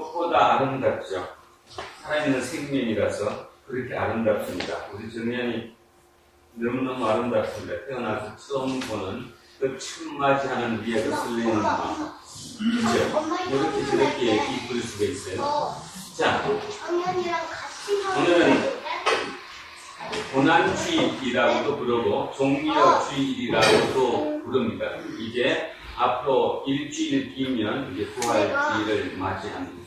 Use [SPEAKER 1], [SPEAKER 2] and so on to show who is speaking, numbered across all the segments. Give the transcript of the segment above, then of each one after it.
[SPEAKER 1] 꽃보다 아름답죠. 살아있는 생명이라서 그렇게 아름답습니다. 우리 정면이 너무너무 아름답습니다. 태어나서 처음 보는 그 처음 맞이하는 우리의 그 설레는 마음. 그렇죠? 이렇게 저렇게 이쁠 수가 있어요. 자, 오늘은 고난주일이라고도 부르고 종려주일이라고도 부릅니다. 이제 앞으로 일주일 뒤면 이제 부활주일을 맞이합니다.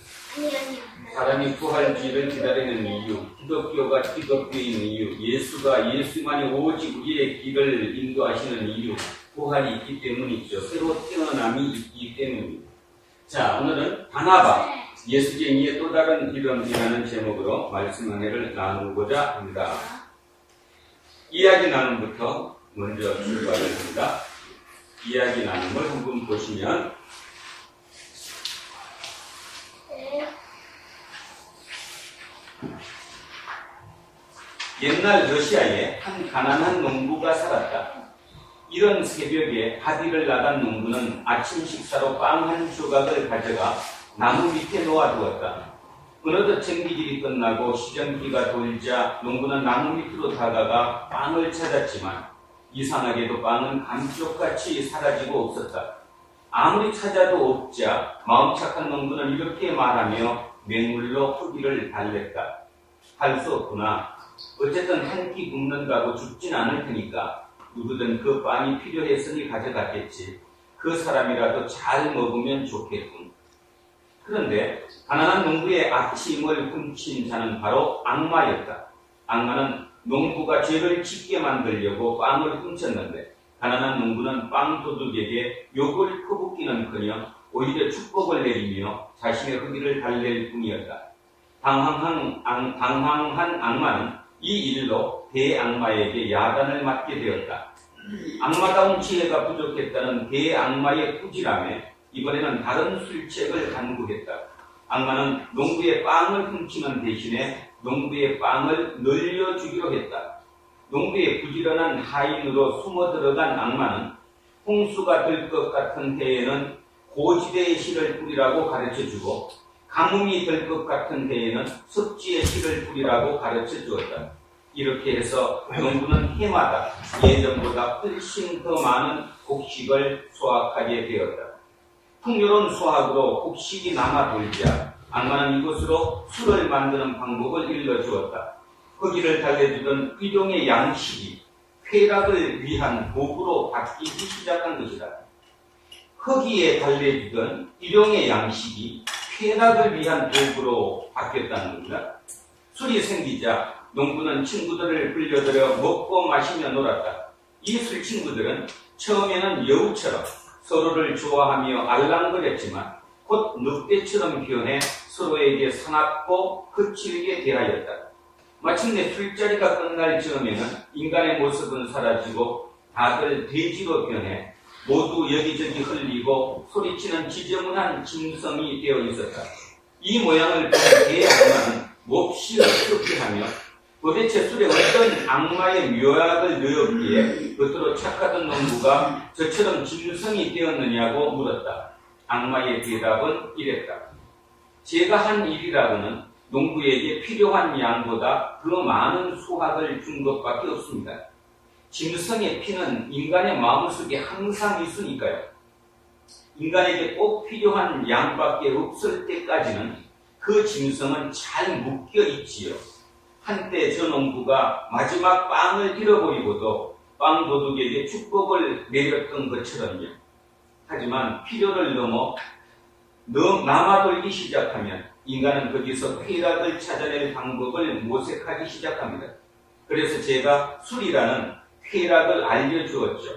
[SPEAKER 1] 사람이 부활주일을 기다리는 이유, 기독교가 기독교인 이유, 예수만이 오직 우리의 길을 인도하시는 이유, 부활이 있기 때문이죠. 새로 태어남이 있기 때문입니다. 자, 오늘은 바나바, 예수쟁이의 또 다른 이름이라는 제목으로 말씀 은혜를 나누고자 합니다. 이야기 나눔부터 먼저 출발을 합니다. 이야기 나눔을 한번 보시면 옛날 러시아에 한 가난한 농부가 살았다. 이런 새벽에 하디를 나간 농부는 아침 식사로 빵 한 조각을 가져가 나무 밑에 놓아두었다. 어느덧 정기질이 끝나고 시정기가 돌자 농부는 나무 밑으로 다가가 빵을 찾았지만 이상하게도 빵은 감쪽같이 사라지고 없었다. 아무리 찾아도 없자 마음 착한 농부는 이렇게 말하며 맹물로 허기를 달랬다. 할 수 없구나. 어쨌든 한 끼 굶는다고 죽진 않을 테니까 누구든 그 빵이 필요했으니 가져갔겠지. 그 사람이라도 잘 먹으면 좋겠군. 그런데 가난한 농부의 아침을 훔친 자는 바로 악마였다. 악마는 농부가 죄를 짓게 만들려고 빵을 훔쳤는데 가난한 농부는 빵 도둑에게 욕을 퍼붓기는커녕 오히려 축복을 내리며 자신의 허기를 달랠 뿐이었다. 당황한 악마는 이 일로 대악마에게 야단을 맞게 되었다. 악마다운 지혜가 부족했다는 대악마의 꾸지람에 이번에는 다른 술책을 간구했다. 악마는 농부의 빵을 훔치는 대신에 농부의 빵을 늘려주기로 했다. 농부의 부지런한 하인으로 숨어 들어간 악마는 홍수가 될 것 같은 해에는 고지대의 씨를 뿌리라고 가르쳐주고 가뭄이 될 것 같은 해에는 습지의 씨를 뿌리라고 가르쳐 주었다. 이렇게 해서 농부는 해마다 예전보다 훨씬 더 많은 곡식을 수확하게 되었다. 풍요로운 수확으로 곡식이 남아 돌자 악마는 이것으로 술을 만드는 방법을 일러주었다. 허기를 달래주던 일용의 양식이 쾌락을 위한 도구로 바뀌기 시작한 것이다. 허기에 달래주던 일용의 양식이 쾌락을 위한 도구로 바뀌었다는 겁니다. 술이 생기자 농부는 친구들을 불러들여 먹고 마시며 놀았다. 이 술 친구들은 처음에는 여우처럼 서로를 좋아하며 알랑거렸지만 곧 늑대처럼 변해 서로에게 사납고 거칠게 대하였다. 마침내 술자리가 끝날 즈음에는 인간의 모습은 사라지고 다들 돼지로 변해 모두 여기저기 흘리고 소리치는 지저분한 짐승이 되어 있었다. 이 모양을 본 대악마는 몹시 어떻게하며 도대체 술에 어떤 악마의 묘약을 넣었기에 겉으로 착하던 농부가 저처럼 짐승이 되었느냐고 물었다. 악마의 대답은 이랬다. 제가 한 일이라고는 농부에게 필요한 양보다 더 많은 수확을 준 것밖에 없습니다. 짐승의 피는 인간의 마음속에 항상 있으니까요. 인간에게 꼭 필요한 양밖에 없을 때까지는 그 짐승은 잘 묶여 있지요. 한때 저 농부가 마지막 빵을 잃어버리고도 빵 도둑에게 축복을 내렸던 것처럼요. 하지만 필요를 넘어 남아돌기 시작하면 인간은 거기서 쾌락을 찾아낼 방법을 모색하기 시작합니다. 그래서 제가 술이라는 쾌락을 알려주었죠.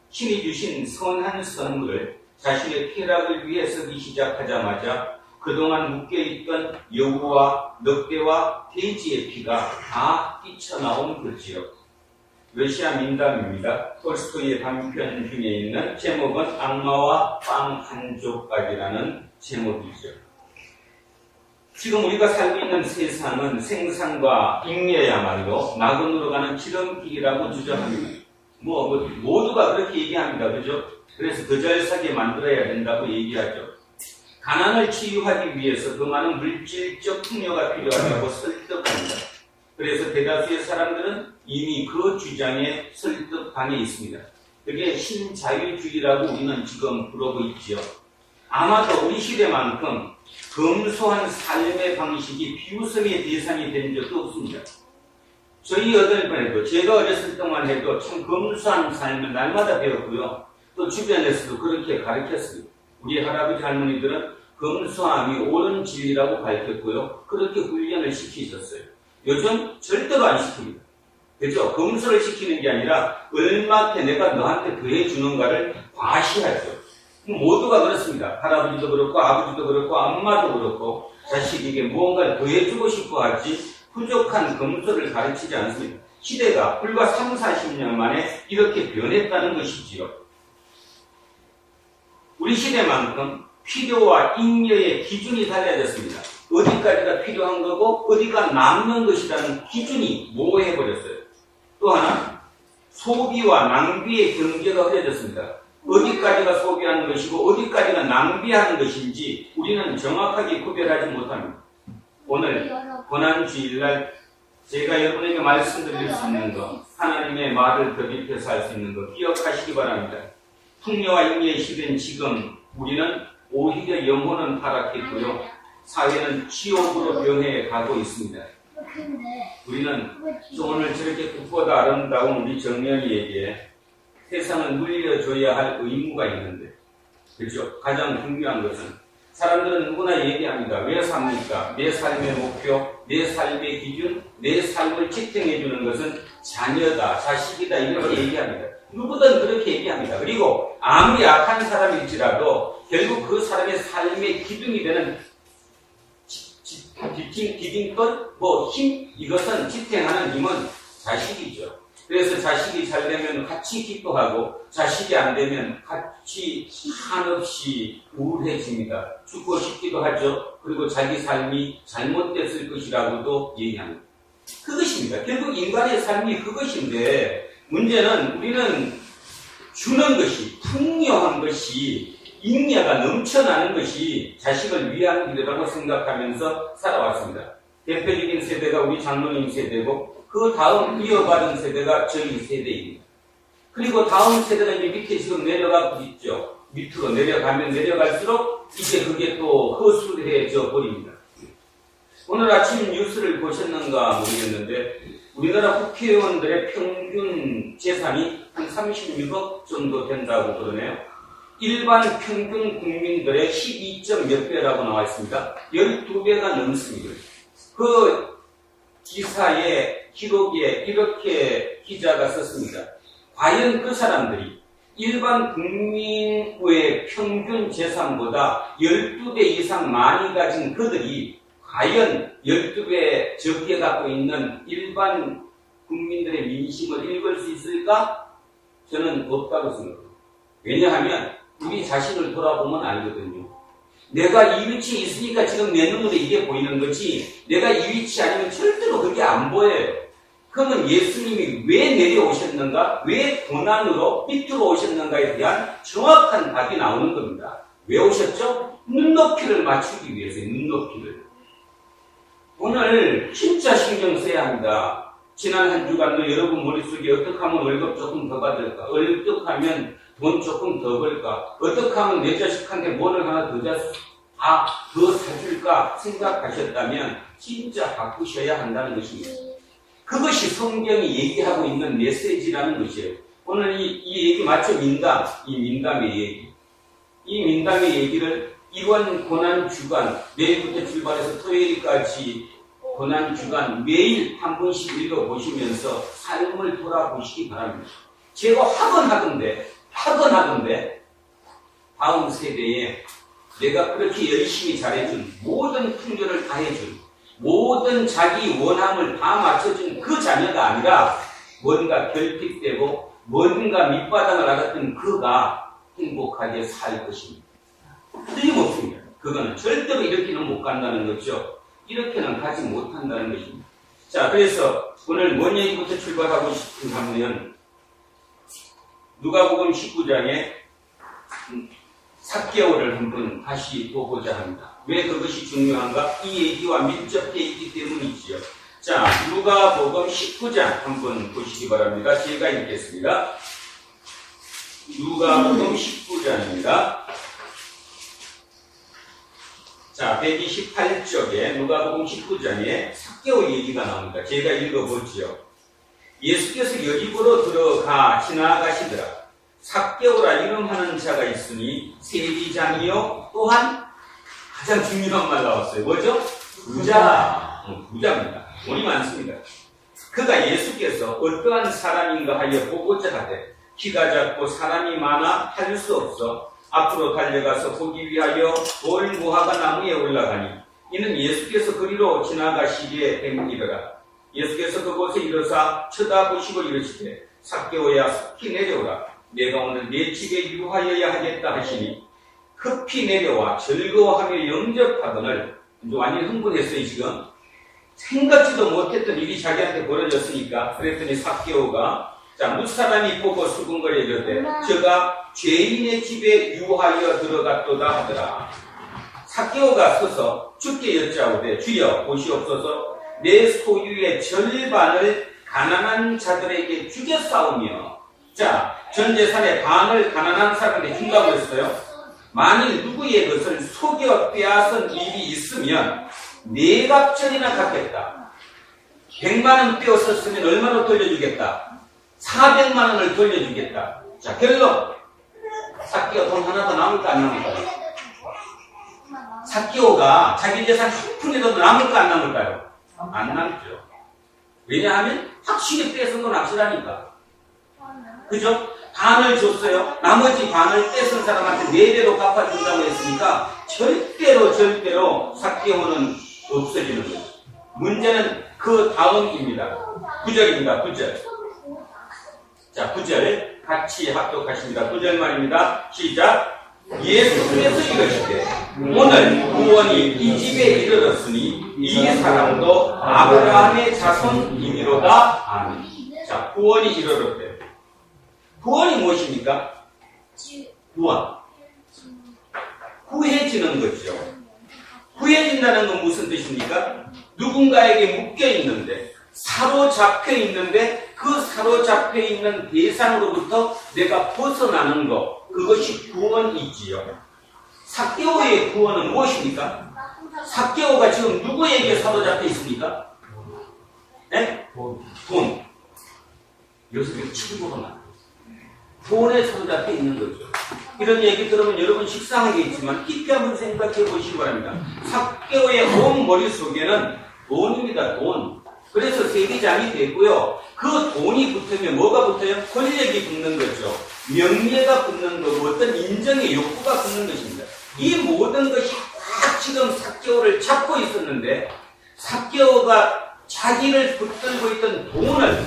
[SPEAKER 1] 신이 주신 선한 선물을 자신의 쾌락을 위해 쓰기 시작하자마자 그동안 묶여있던 여우와 늑대와 돼지의 피가 다 뛰쳐나온 거지요. 러시아 민담입니다. 톨스토이의 단편 중에 있는 제목은 악마와 빵 한 조각이라는 제목이죠. 지금 우리가 살고 있는 세상은 생산과 잉여야말로 낙원으로 가는 지름길이라고 주장합니다. 모두가 그렇게 얘기합니다. 그죠? 그래서 더 잘 사게 만들어야 된다고 얘기하죠. 가난을 치유하기 위해서 더 많은 물질적 풍요가 필요하다고 설득합니다. 그래서 대다수의 사람들은 이미 그 주장에 설득당해 있습니다. 그게 신자유주의라고 우리는 지금 부르고 있지요. 아마도 우리 시대만큼 검소한 삶의 방식이 비웃음의 대상이 된 적도 없습니다. 저희 어른에도 제가 어렸을 때만 해도 참 검소한 삶을 날마다 배웠고요. 또 주변에서도 그렇게 가르쳤습니다. 우리 할아버지 할머니들은 검소함이 옳은 진리라고 가르쳤고요. 그렇게 훈련을 시키셨어요. 요즘 절대로 안 시킵니다. 그렇죠? 검소를 시키는 게 아니라 얼마큼 내가 너한테 더해주는가를 과시하죠. 모두가 그렇습니다. 할아버지도 그렇고 아버지도 그렇고 엄마도 그렇고 자식에게 무언가를 더해주고 싶어 하지 부족한 검소를 가르치지 않습니다. 시대가 불과 3, 40년 만에 이렇게 변했다는 것이지요. 우리 시대만큼 필요와 잉여의 기준이 달라졌습니다. 어디까지가 필요한 거고 어디가 남는 것이라는 기준이 모호해버렸어요. 또 하나, 소비와 낭비의 경계가 흐려졌습니다. 어디까지가 소비하는 것이고 어디까지가 낭비하는 것인지 우리는 정확하게 구별하지 못합니다. 오늘 고난주일날 제가 여러분에게 말씀드릴 수 있는 것, 하나님의 말을 덧입혀서 할 수 있는 것 기억하시기 바랍니다. 풍요와 잉여의 시대인 지금 우리는 오히려 영혼은 타락했고요. 사회는 지옥으로 변해 가고 있습니다. 우리는 오늘 저렇게 뜻보다 아름다운 우리 정년이에게 세상을 물려줘야 할 의무가 있는데, 그렇죠? 가장 중요한 것은 사람들은 누구나 얘기합니다. 왜 삽니까? 내 삶의 목표, 내 삶의 기준, 내 삶을 채팅해주는 것은 자녀다, 자식이다 이렇게 얘기합니다. 누구든 그렇게 얘기합니다. 그리고 아무리 악한 사람일지라도 결국 그 사람의 삶의 기둥이 되는 디딤돌, 힘, 이것은 지탱하는 힘은 자식이죠. 그래서 자식이 잘 되면 같이 기뻐하고 자식이 안 되면 같이 한없이 우울해집니다. 죽고 싶기도 하죠. 그리고 자기 삶이 잘못됐을 것이라고도 얘기합니다. 그것입니다. 결국 인간의 삶이 그것인데 문제는 우리는 주는 것이 풍요한 것이 잉여가 넘쳐나는 것이 자식을 위한 길이라고 생각하면서 살아왔습니다. 대표적인 세대가 우리 장로님 세대고 그 다음 이어받은 세대가 저희 세대입니다. 그리고 다음 세대가 이제 밑에 지금 내려가고 있죠. 밑으로 내려가면 내려갈수록 이제 그게 또 허술해져 버립니다. 오늘 아침 뉴스를 보셨는가 모르겠는데 우리나라 국회의원들의 평균 재산이 한 36억 정도 된다고 그러네요. 일반 평균 국민들의 12점 몇 배라고 나와 있습니다. 12배가 넘습니다. 그 기사의 기록에 이렇게 기자가 썼습니다. 과연 그 사람들이 일반 국민의 평균 재산보다 12배 이상 많이 가진 그들이 과연 12배 적게 갖고 있는 일반 국민들의 민심을 읽을 수 있을까? 저는 없다고 생각합니다. 왜냐하면 우리 자신을 돌아보면 알거든요. 내가 이 위치에 있으니까 지금 내 눈으로 이게 보이는 거지 내가 이 위치 아니면 절대로 그게 안 보여요. 그러면 예수님이 왜 내려오셨는가? 왜 고난으로 밑으로 오셨는가에 대한 정확한 답이 나오는 겁니다. 왜 오셨죠? 눈높이를 맞추기 위해서요. 눈높이를. 오늘 진짜 신경 써야 합니다. 지난 한 주간도 여러분 머릿속에 어떻게 하면 월급 조금 더 받을까? 어떻게 하면 돈 조금 더 벌까? 어떻게 하면 내 자식한테 뭐를 하나 더 사줄까 생각하셨다면 진짜 바꾸셔야 한다는 것입니다. 그것이 성경이 얘기하고 있는 메시지라는 것이에요. 오늘 이 얘기 마치 민담, 이 민담의 얘기. 이 민담의 얘기를 이번 고난주간, 내일부터 출발해서 토요일까지 고난주간 매일 한 번씩 읽어보시면서 삶을 돌아보시기 바랍니다. 제가 하건하던데 다음 세대에 내가 그렇게 열심히 잘해준 모든 풍요를 다 해준 모든 자기 원함을 다 맞춰준 그 자녀가 아니라 뭔가 결핍되고 뭔가 밑바닥을 알았던 그가 행복하게 살 것입니다. 틀림없습니다. 그거는 절대로 이렇게는 못 간다는 거죠. 이렇게는 가지 못한다는 것입니다. 자, 그래서 오늘 뭔 얘기부터 출발하고 싶으면 누가복음 19장에 삭개오를 한번 다시 보고자 합니다. 왜 그것이 중요한가? 이 얘기와 밀접해 있기 때문이지요. 자, 누가복음 19장 한번 보시기 바랍니다. 제가 읽겠습니다. 누가복음 19장입니다. 자, 128쪽에 누가복음 19장에 삭개오 얘기가 나옵니다. 제가 읽어보지요. 예수께서 여리고로 들어가 지나가시더라. 삭개오라 이름하는 자가 있으니 세리장이요 또한 가장 중요한 말 나왔어요. 뭐죠? 부자입니다. 돈이 많습니다. 그가 예수께서 어떠한 사람인가 하여 보고자 하되 키가 작고 사람이 많아 할 수 없어 앞으로 달려가서 보기 위하여 돌 무화과 나무에 올라가니 이는 예수께서 그리로 지나가시기에 됨이더라. 예수께서 그곳에 이르사 쳐다보시고 이르시되 삭개오야 속히 내려오라. 내가 오늘 내 집에 유하여야 하겠다 하시니 급히 내려와 즐거워하며 영접하거늘. 완전히 흥분했어요. 지금 생각지도 못했던 일이 자기한테 벌어졌으니까. 그랬더니 삭개오가 자, 무사람이 보고 수군거려 이르되 저가 죄인의 집에 유하여 들어갔도다 하더라. 삭개오가 서서 주께 여짜오되 주여 보시옵소서 내 소유의 절반을 가난한 자들에게 주겠사오며. 자, 전 재산의 반을 가난한 사람에게 준다고 했어요. 만일 누구의 것을 속여 빼앗은 일이 있으면 4갑절이나 갚겠다. 100만원 빼앗았으면 얼마로 돌려주겠다? 400만원을 돌려주겠다. 자, 결론. 삭개오 돈 하나 더 남을까 안 남을까요? 삭개오가 자기 재산 10%도 남을까 안 남을까요? 안 남죠. 왜냐하면 확실히 뺏은 건 확실하니까. 그죠? 반을 줬어요. 나머지 반을 뺏은 사람한테 4배로 갚아준다고 했으니까 절대로 삭개오는 없어지는 거죠. 문제는 그 다음입니다. 9절입니다. 9절. 자, 9절 같이 합독하십니다. 9절 말입니다. 시작. 예수께서 이르시되 오늘 구원이 이 집에 이르렀으니 이 사람도 아브라함의 자손이미로다. 아멘. 자, 구원이 이르렀대. 구원이 무엇입니까? 구원. 구해지는 거죠. 구해진다는 건 무슨 뜻입니까? 누군가에게 묶여있는데, 사로잡혀 있는데 그 사로잡혀 있는 대상으로부터 내가 벗어나는 것, 그것이 구원이지요. 삭개오의 구원은 무엇입니까? 삭개오가 지금 누구에게 사로잡혀 있습니까? 네? 돈. 요새 친구가 많아요. 돈에 사로잡혀 있는 거죠. 이런 얘기 들으면 여러분 식상하겠지만 깊이 한번 생각해 보시기 바랍니다. 삭개오의 온 머릿속에는 돈입니다. 돈. 그래서 세리장이 되고요. 그 돈이 붙으면 뭐가 붙어요? 권력이 붙는 거죠. 명예가 붙는 거고 어떤 인정의 욕구가 붙는 것입니다. 이 모든 것이 꽉 지금 삭개오를 잡고 있었는데 삭개오가 자기를 붙들고 있던 돈을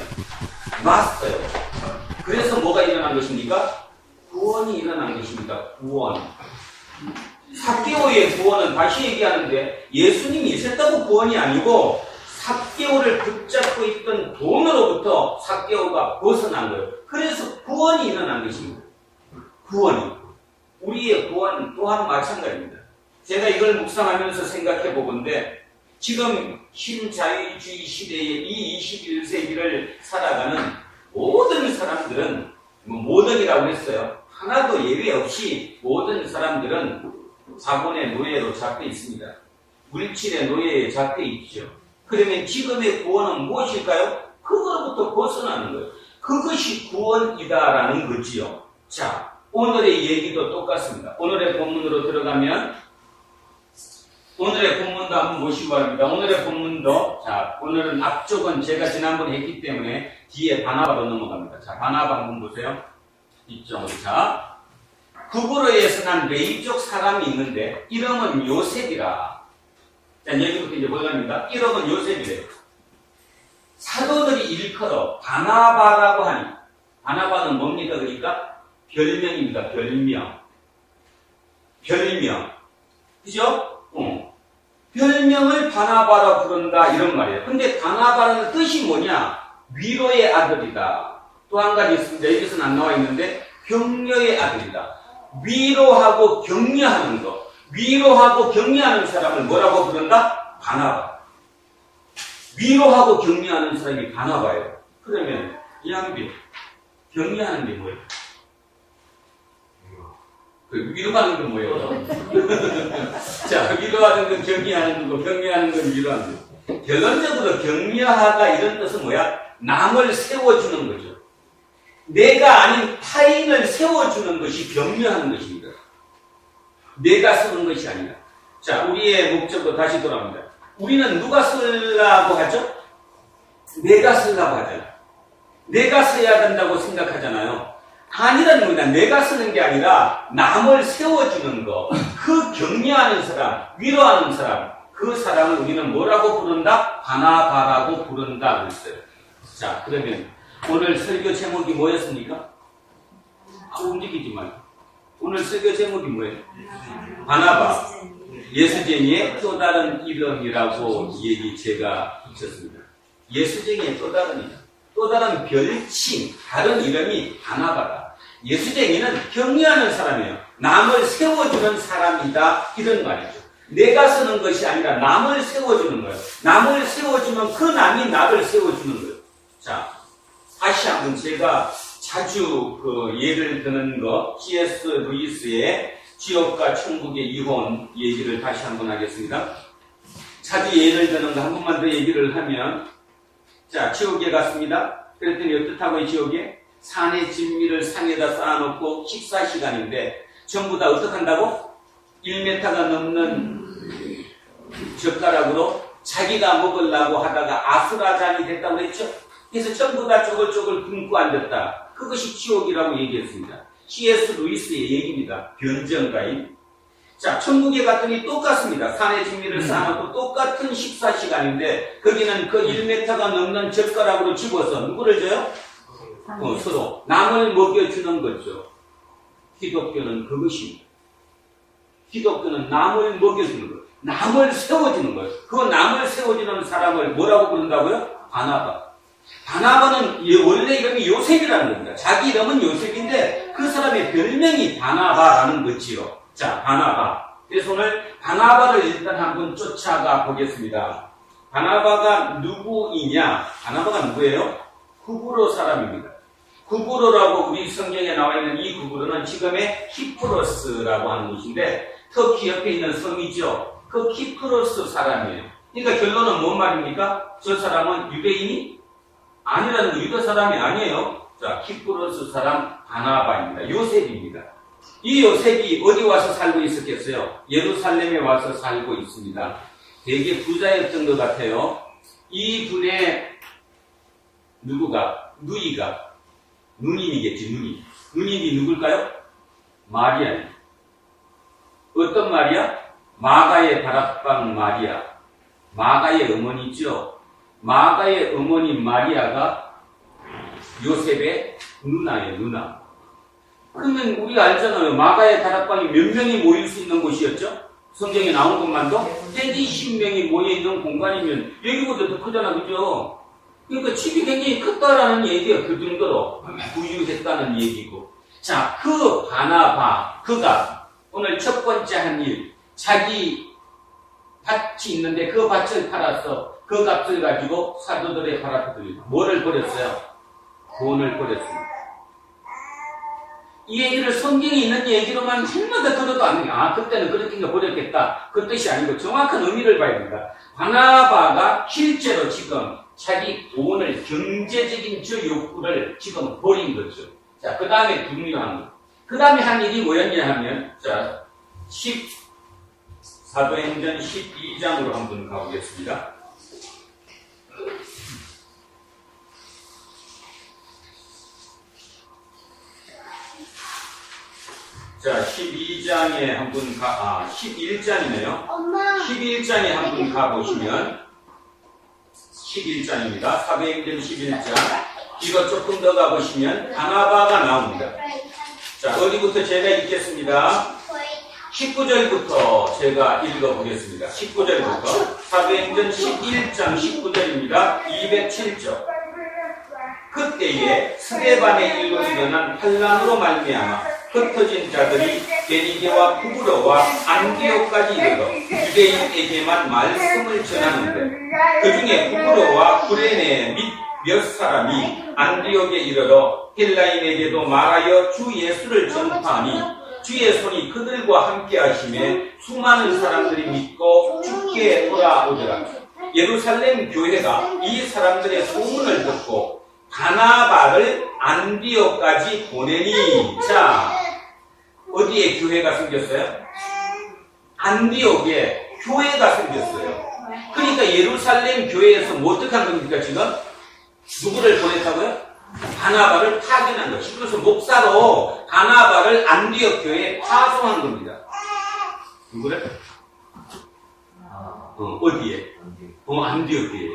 [SPEAKER 1] 놨어요. 그래서 뭐가 일어난 것입니까? 구원이 일어난 것입니다. 구원. 삭개오의 구원은 다시 얘기하는데 예수님이 있었다고 구원이 아니고 삭개오를 붙잡고 있던 돈으로부터 삭개오가 벗어난 거예요. 그래서 구원이 일어난 것입니다. 구원이. 우리의 구원 또한 마찬가지입니다. 제가 이걸 묵상하면서 생각해 보건데 지금 신자유주의 시대의 이 21세기를 살아가는 모든 사람들은 모든이라고 했어요. 하나도 예외 없이 모든 사람들은 자본의 노예로 잡혀 있습니다. 물질의 노예에 잡혀 있죠. 그러면 지금의 구원은 무엇일까요? 그거로부터 벗어나는 거예요. 그것이 구원이다라는 거지요. 자, 오늘의 얘기도 똑같습니다. 오늘의 본문으로 들어가면 오늘의 본문도 한번 보시기 바랍니다. 오늘의 본문도 자, 오늘은 앞쪽은 제가 지난번에 했기 때문에 뒤에 바나바로 넘어갑니다. 자, 바나바 한번 보세요. 이쪽으로. 자, 구브로에서 난 레이족 사람이 있는데 이름은 요셉이라. 자, 여기부터 이제 뭐랍니다. 이름은 요셉이래요. 사도들이 일컬어 바나바라고 하니 바나바는 뭡니까? 그러니까 별명입니다. 별명. 그죠? 별명을 바나바라 부른다 이런 말이에요. 근데 바나바라는 뜻이 뭐냐? 위로의 아들이다. 또 한 가지 있습니다. 여기서는 안 나와 있는데 격려의 아들이다. 위로하고 격려하는 거. 위로하고 격려하는 사람을 뭐라고 부른다? 바나바. 위로하고 격려하는 사람이 바나바예요. 그러면 이양비 격려하는 게 뭐예요? 위로하는 건 뭐예요? 자, 위로하는 건 격려하는 거고, 격려하는 건 위로하는 거. 결론적으로 격려하다 이런 뜻은 뭐야? 남을 세워주는 거죠. 내가 아닌 타인을 세워주는 것이 격려하는 것입니다. 내가 쓰는 것이 아니라. 자, 우리의 목적으로 다시 돌아옵니다. 우리는 누가 쓰려고 하죠? 내가 쓰려고 하잖아요. 내가 써야 된다고 생각하잖아요. 아니라는 겁니다. 내가 쓰는 게 아니라 남을 세워주는 거, 그 격려하는 사람, 위로하는 사람, 그 사람을 우리는 뭐라고 부른다? 바나바라고 부른다 그랬어요. 자, 그러면 오늘 설교 제목이 뭐였습니까? 움직이지 말고. 오늘 설교 제목이 뭐예요? 바나바, 예수쟁이의 또 다른 이름이라고 얘기 제가 붙였습니다. 예수쟁이의 또 다른 별칭, 다른 이름이 바나바다. 예수쟁이는 격려하는 사람이에요. 남을 세워주는 사람이다. 이런 말이죠. 내가 쓰는 것이 아니라 남을 세워주는 거예요. 남을 세워주면 그 남이 나를 세워주는 거예요. 자, 다시 한번 제가 자주 예를 드는 거, C.S. 루이스의 지옥과 천국의 이혼 얘기를 다시 한번 하겠습니다. 자주 예를 드는 거 한 번만 더 얘기를 하면, 자, 지옥에 갔습니다. 그랬더니 어떻다고요, 지옥에? 산의 진미를 상에다 쌓아놓고 식사 시간인데 전부 다 어떻게 한다고? 1m가 넘는 젓가락으로 자기가 먹으려고 하다가 아수라장이 됐다고 했죠? 그래서 전부 다 쪼글쪼글 굶고 앉았다. 그것이 지옥이라고 얘기했습니다. C.S. 루이스의 얘기입니다. 변정가인. 자, 천국에 갔더니 똑같습니다. 산의 진미를 쌓아놓고 똑같은 식사 시간인데 거기는 그 1m가 넘는 젓가락으로 집어서 누구를 줘요? 서로 남을 먹여주는 거죠. 기독교는 그것입니다. 기독교는 남을 먹여주는 것, 남을 세워주는 것. 그 남을 세워주는 사람을 뭐라고 부른다고요? 바나바. 바나바는 원래 이름이 요셉이라는 겁니다. 자기 이름은 요셉인데 그 사람의 별명이 바나바라는 거지요. 자, 바나바. 그래서 오늘 바나바를 일단 한번 쫓아가 보겠습니다. 바나바가 누구이냐? 바나바가 누구예요? 구브로 사람입니다. 구브로라고 우리 성경에 나와 있는 이 구브로는 지금의 키프로스라고 하는 곳인데 터키 옆에 있는 섬이죠. 그 키프로스 사람이에요. 그러니까 결론은 뭔 말입니까? 저 사람은 유대인이 아니라는 거, 유대 사람이 아니에요. 자, 키프로스 사람 바나바입니다. 요셉입니다. 이 요셉이 어디 와서 살고 있었겠어요? 예루살렘에 와서 살고 있습니다. 되게 부자였던 것 같아요. 이 분의 누이가 누님이겠지. 누님이 누굴까요? 마리아. 어떤 마리아? 마가의 다락방 마리아. 마가의 어머니죠. 마가의 어머니 마리아가 요셉의 누나예요, 누나. 그러면 우리가 알잖아요. 마가의 다락방이 몇 명이 모일 수 있는 곳이었죠? 성경에 나온 것만도 120명이 모여있는 공간이면 여기보다 더 크잖아, 그죠? 그러니까 집이 굉장히 컸다라는 얘기가 그 정도로 부유했다는 얘기고. 자, 그 바나바, 그가 오늘 첫 번째 한 일, 자기 밭이 있는데 그 밭을 팔아서 그 값을 가지고 사도들의 발 앞에 들리고 뭐를 버렸어요? 돈을 버렸습니다. 이 얘기를 성경에 있는 얘기로만 한마디 들어도 안 돼요. 아, 그때는 그렇게 버렸겠다. 그 뜻이 아니고 정확한 의미를 봐야 됩니다. 바나바가 실제로 지금 자기 돈을, 경제적인 저 욕구를 지금 버린 거죠. 자, 그 다음에 중요한 거. 그 다음에 한 일이 뭐였냐 하면, 자, 사도행전 12장으로 한번 가보겠습니다. 자, 12장에 한번 11장이네요. 11장에 한번 가보시면, 11장입니다. 사도행전 11장. 이거 조금 더 가보시면, 바나바가 나옵니다. 자, 어디부터 제가 읽겠습니다. 19절부터 제가 읽어보겠습니다. 19절부터. 사도행전 11장 19절입니다. 207절. 그때에 스데반의 일로 일어난 환난으로 말미암아 흩어진 자들이 베니게와 쿠브로와 안디옥까지 이르러 유대인에게만 말씀을 전하는데 그 중에 쿠브로와 구레네 및 몇 사람이 안디옥에 이르러 헬라인에게도 말하여 주 예수를 전파하니 주의 손이 그들과 함께 하심에 수많은 사람들이 믿고 주께 돌아오더라. 예루살렘 교회가 이 사람들의 소문을 듣고 바나바를 안디옥까지 보내니. 자, 어디에 교회가 생겼어요? 안디옥에 교회가 생겼어요. 그러니까 예루살렘 교회에서 뭐 어떻게 한 겁니까 지금? 누구를 보냈다고요? 바나바를 파견한 것이. 그래서 목사로 바나바를 안디옥 교회에 파송한 겁니다. 누구를? 어디에? 안디옥 교회에.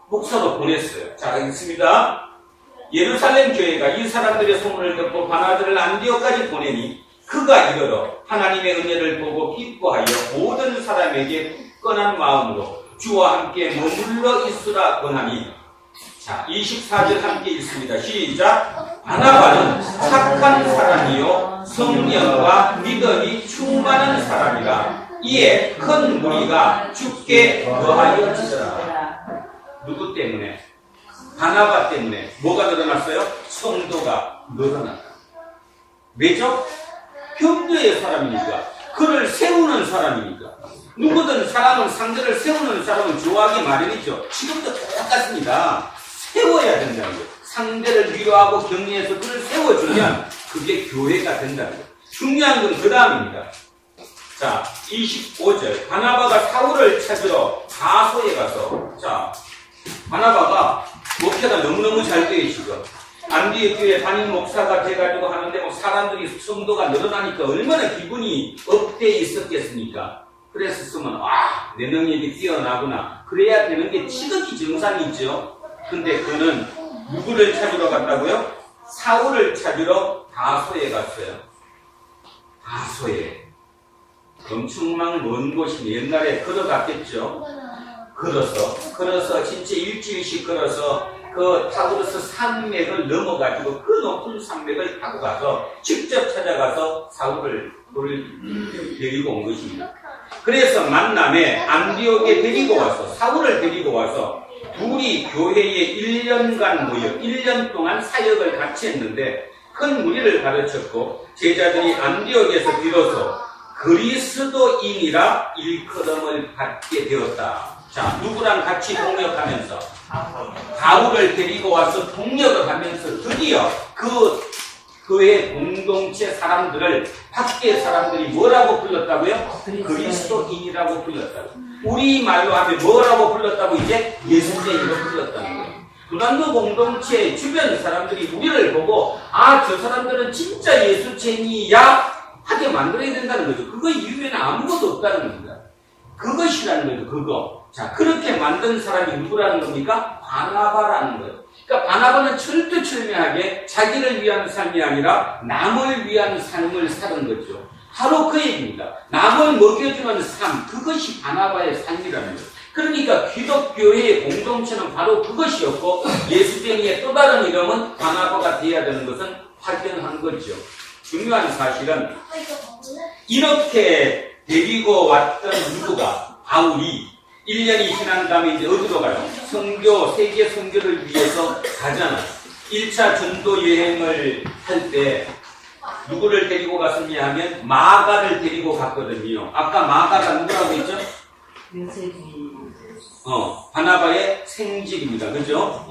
[SPEAKER 1] 목사로 보냈어요. 자, 있습니다. 예루살렘 교회가 이 사람들의 소문을 듣고 바나바를 안디옥까지 보내니 그가 이르러 하나님의 은혜를 보고 기뻐하여 모든 사람에게 굳건한 마음으로 주와 함께 머물러 있으라 권하니. 자, 24절 함께 읽습니다. 시작. 바나바는 착한 사람이요 성령과 믿음이 충만한 사람이라. 이에 큰 무리가 주께 거하여지더라. 누구 때문에? 바나바 때문에. 뭐가 늘어났어요? 성도가 늘어났다. 왜죠? 형제의 사람이니까. 그를 세우는 사람이니까. 누구든 사람은 상대를 세우는 사람은 좋아하기 마련이죠. 지금도 똑같습니다. 세워야 된다는 거예요. 상대를 위로하고 격려해서 그를 세워주면 그게 교회가 된다는 거예요. 중요한 건 그 다음입니다. 자, 25절. 바나바가 사울을 찾으러 다소에 가서, 자, 바나바가 목회가 너무너무 잘 돼요, 지금. 안디옥 교회 담임 목사가 돼가지고 하는데 뭐 사람들이 성도가 늘어나니까 얼마나 기분이 업돼 있었겠습니까? 그랬었으면, 내 능력이 뛰어나구나. 그래야 되는 게 지극히 정상이 있죠. 근데 그는 누구를 찾으러 갔다고요? 사울을 찾으러 다소에 갔어요. 다소에. 엄청난 먼 곳이 옛날에 걸어갔겠죠. 걸어서 진짜 일주일씩 걸어서 그 타우르스 산맥을 넘어가지고 그 높은 산맥을 타고 가서 직접 찾아가서 사울을 데리고 온 것입니다. 그래서 만남에 안디옥에 데리고 와서 사울을 데리고 와서 둘이 교회에 1년간 모여 1년 동안 사역을 같이 했는데 큰 무리를 가르쳤고 제자들이 안디옥에서 비로소 그리스도인이라 일컬음을 받게 되었다. 자, 누구랑 같이 동역하면서 바울을 데리고 와서 동역을 하면서 드디어 그 교회 공동체 사람들을 밖에 사람들이 뭐라고 불렀다고요? 그리스도인이라고 불렀다고. 우리 말로 하면 뭐라고 불렀다고? 이제 예수쟁이로 불렀다는 거예요. 그런그 공동체 주변 사람들이 우리를 보고 저 사람들은 진짜 예수쟁이야 하게 만들어야 된다는 거죠. 그거 이후에는 아무것도 없다는 겁니다. 그것이라는 거죠. 그거. 자, 그렇게 만든 사람이 누구라는 겁니까? 바나바라는 거예요. 그러니까 바나바는 철두철미하게 자기를 위한 삶이 아니라 남을 위한 삶을 사는 거죠. 바로 그 얘기입니다. 남을 먹여주는 삶, 그것이 바나바의 삶이라는 거예요. 그러니까 기독교회의 공동체는 바로 그것이었고 예수쟁이의 또 다른 이름은 바나바가 되어야 되는 것은 확연한 거죠. 중요한 사실은 이렇게 데리고 왔던 누구가 바울이 1년이 지난 다음에 이제 어디로 가요? 선교, 세계 선교를 위해서 가잖아요. 1차 전도 여행을 할 때 누구를 데리고 갔느냐 하면 마가를 데리고 갔거든요. 아까 마가가 누구라고 했죠? 바나바의 생질입니다. 그죠?